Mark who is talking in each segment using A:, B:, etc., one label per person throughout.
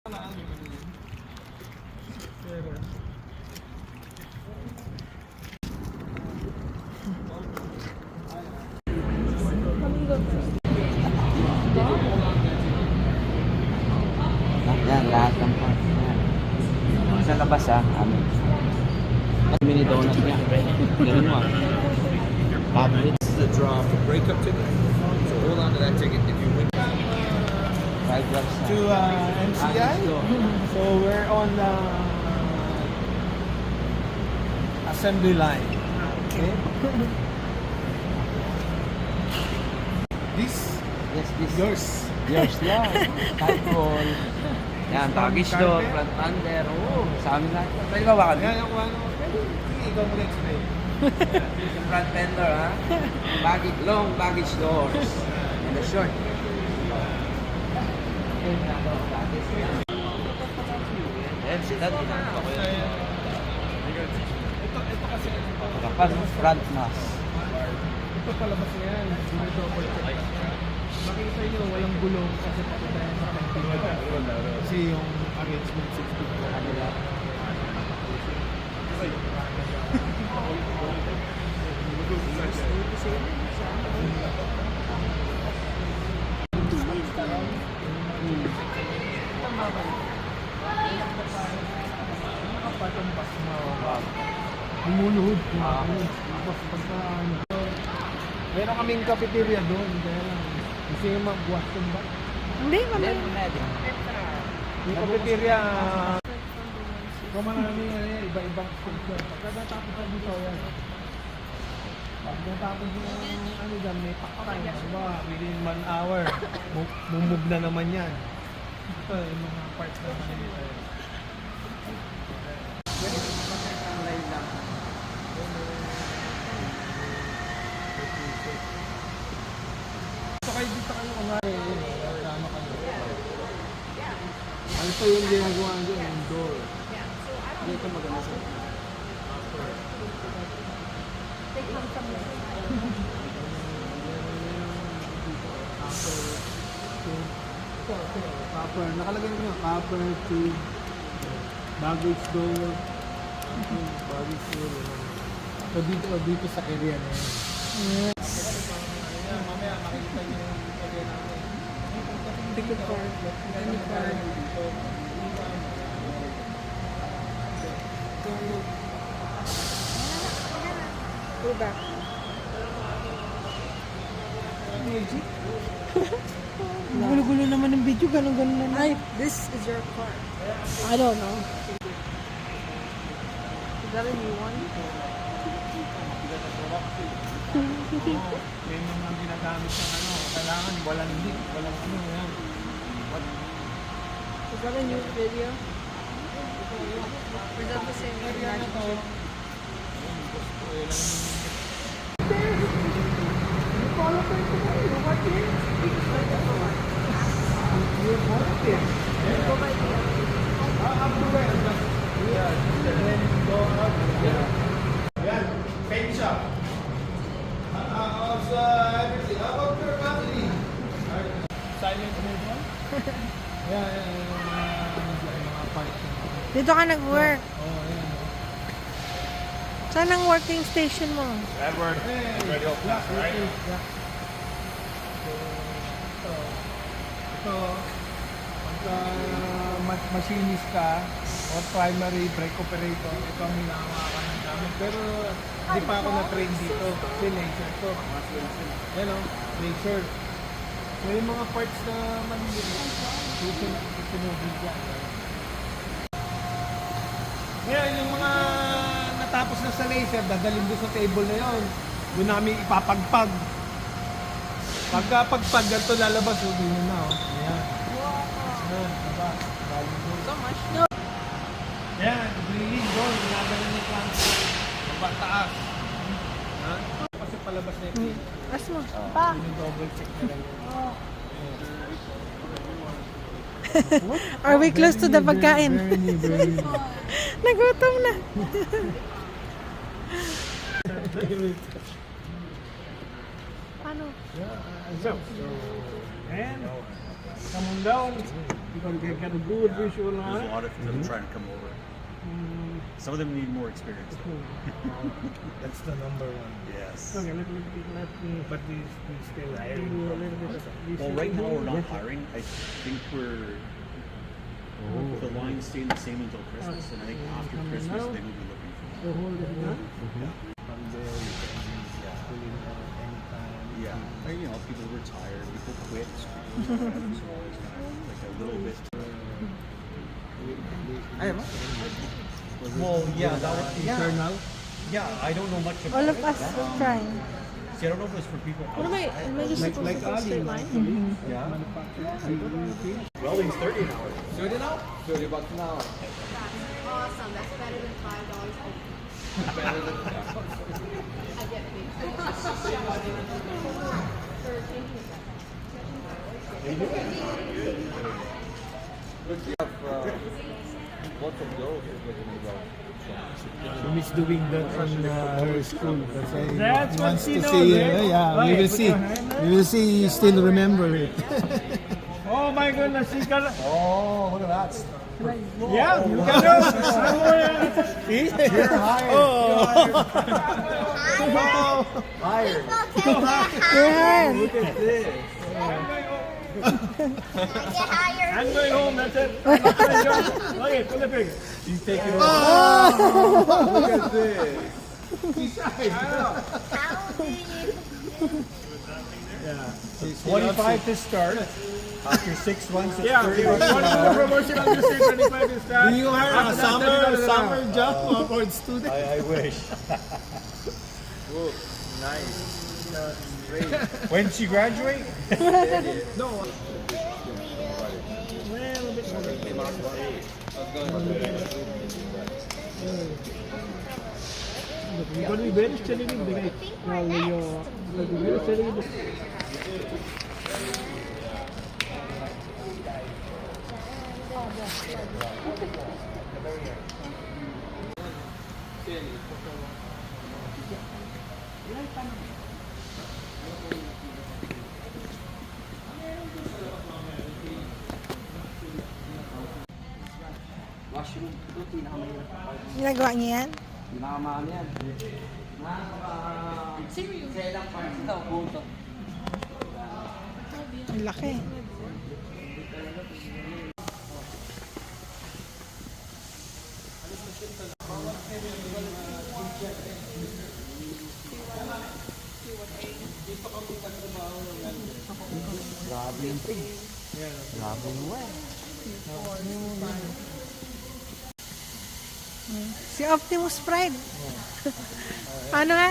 A: Yan, lahat ng parts. Sa labas amin. Mini donut niya. Ganun mo
B: This is a draw for breakup ticket. So hold on to that ticket if you win.
A: Five blocks
C: To MCI. So we're on the assembly line. Okay. This
A: Yes, this.
C: yours.
A: Yours lang. Typhoon. Yan, package door, front under. Oo, sa amin lahat. Pwede ba ba
C: Yan yung ano. Sige, ikaw mo explain.
A: Yung front fender, ha? Baggage, long baggage doors. And the short. Yan, sila din.
C: Ito kasi
A: Kapag front mass.
C: ito palabas na yan. Double check. Makita nyo, walang gulong kasi pakita yan sa kantina. Kasi yung arrangement 60 ko kanila. Nakapatumbas mo. Lumuluhod. Tapos pagka meron kaming cafeteria doon. Kaya lang. Kasi yung mag-Boston ba?
D: Hindi, mamaya.
C: Yung cafeteria, kumarami yan, iba-ibang station. Pagkatapos na dito yan. Pagkatapos yung ano dyan, may pakatay. Diba, within 1 hour, mumove na naman yan. Ito, yung mga parts na dito. Dito kayo kumari, kasama kayo. Ano ito yung ginagawa dyan, yung door. Dito maganda sa copper. Nakalagay nyo, copper, tube, baggage door, baggage door. So dito sa area na yan. Mamaya makikita nyo yung area namin.
D: Ticket card. Any card. Go back.
C: Magic?
D: Gulo-gulo naman ng video. Ganun-ganun na.
E: Hi, this is your car.
D: I don't know.
E: Is that a new one?
C: May mga ginagamit ng ano, kailangan walang link, walang ano yan.
E: Is that a new video? Or is that the same
C: Area na to. Yan, paint shop. Everything. How about your family? Silent mode one? Yeah, mga parts.
D: Dito ka nag-work.
C: Oh, yan.
D: Saan ang working station mo?
B: Edward, ready to class, right?
C: Ito, pagka machinist ka or primary brake operator, ito ang hinahawakan namin. Pero di pa ako na-train dito. Kasi laser to. Yan o, laser. So yung mga parts na maniliit, susunugin dyan. Ngayon, yung mga natapos na sa laser, dadalhin doon sa table na yon. Doon namin ipapagpag. Pagkapagpag, ganito lalabas, hindi nyo na. Ayan. Ayan, diba?
E: So much.
C: Ayan, drilling doon. Ginagawa niyo transfer. Baba, taas. Ha? Kasi palabas na yung
D: As mo. Pa.
C: double check na lang.
D: Are we close to the pagkain?
C: Very.
D: Nagutom na. Paano?
C: So, and come on down. You can get a good visual,
F: There's a
C: huh?
F: lot of them trying to come over. Some of them need more experience. Though.
C: That's the number one.
F: Yes.
C: Okay, let me. But we still hiring. A little bit of
F: Well, right now we're not hiring. I think we're the lines staying the same until Christmas, and I think after Christmas they will be looking for.
C: The whole is done.
F: From there, you can yeah. Or, you know, people retire, people quit. So it's always kind of like a little bit. Well, yeah, that was
C: Internal.
F: Yeah, I don't know much about
D: All of
F: it.
D: us are trying.
F: See, I don't know if it's for people.
E: What am I just supposed
C: Like
E: to go
C: Ali,
E: straight
C: like
E: line?
F: Yeah.
C: manufacturing.
F: Welding's 30 an hour.
A: 30 now? 30 bucks an hour.
G: Awesome. That's better than $5 a week.
A: Better than
G: I get paid. For changing
A: lots of girls getting involved.
C: So Miss doing that on her school. That's why
H: That's
C: he
H: what
C: wants
H: she
C: to
H: knows,
C: see.
H: eh?
C: Yeah, we
H: Okay,
C: will
H: put
C: see.
H: your hand there.
C: We will see. You still remember it.
H: Oh my goodness, you got
F: Oh, look at that.
H: yeah, you can do somewhere.
F: You're hired. Hired.
D: Yan.
F: Look at this.
H: I'm going home, that's it. I'm not gonna enjoy. Okay, pull the trigger.
F: She's taking over. Look at this.
C: Yeah.
F: 25 to start. After 6 months, it's
H: Yeah,
F: 30
H: one
F: bucks
H: of
F: an
H: the
F: hour.
H: promotion of the state 25 is that.
C: Do you hire a
H: After that,
C: summer job for student?
F: I wish.
A: Nice.
F: When she graduate?
H: You're going to be very steady with the guy. Now, you're going to be very steady with the
A: Washroom. Ito, pinakamahirap.
D: Ginagawa niya yan?
A: Pinakamahal yan. Sa ilang parts daw, buto.
D: Ang laki.
A: Grabe yung pig. Grabe yung wet.
D: Si Optimus Pride. Ano nga?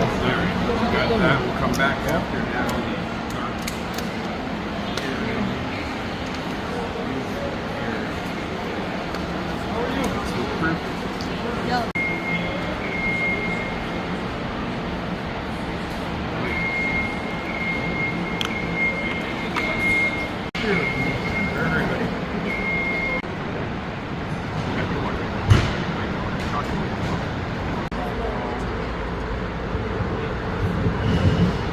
B: That will come back after now.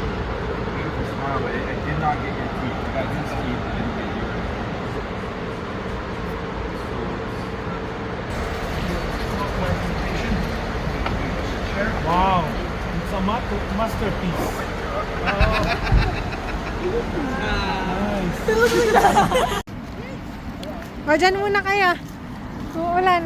B: Smile, but it did not get your teeth. It got his teeth. It didn't get yours.
H: wow. It's a masterpiece.
D: O, dyan muna kaya. Uulan.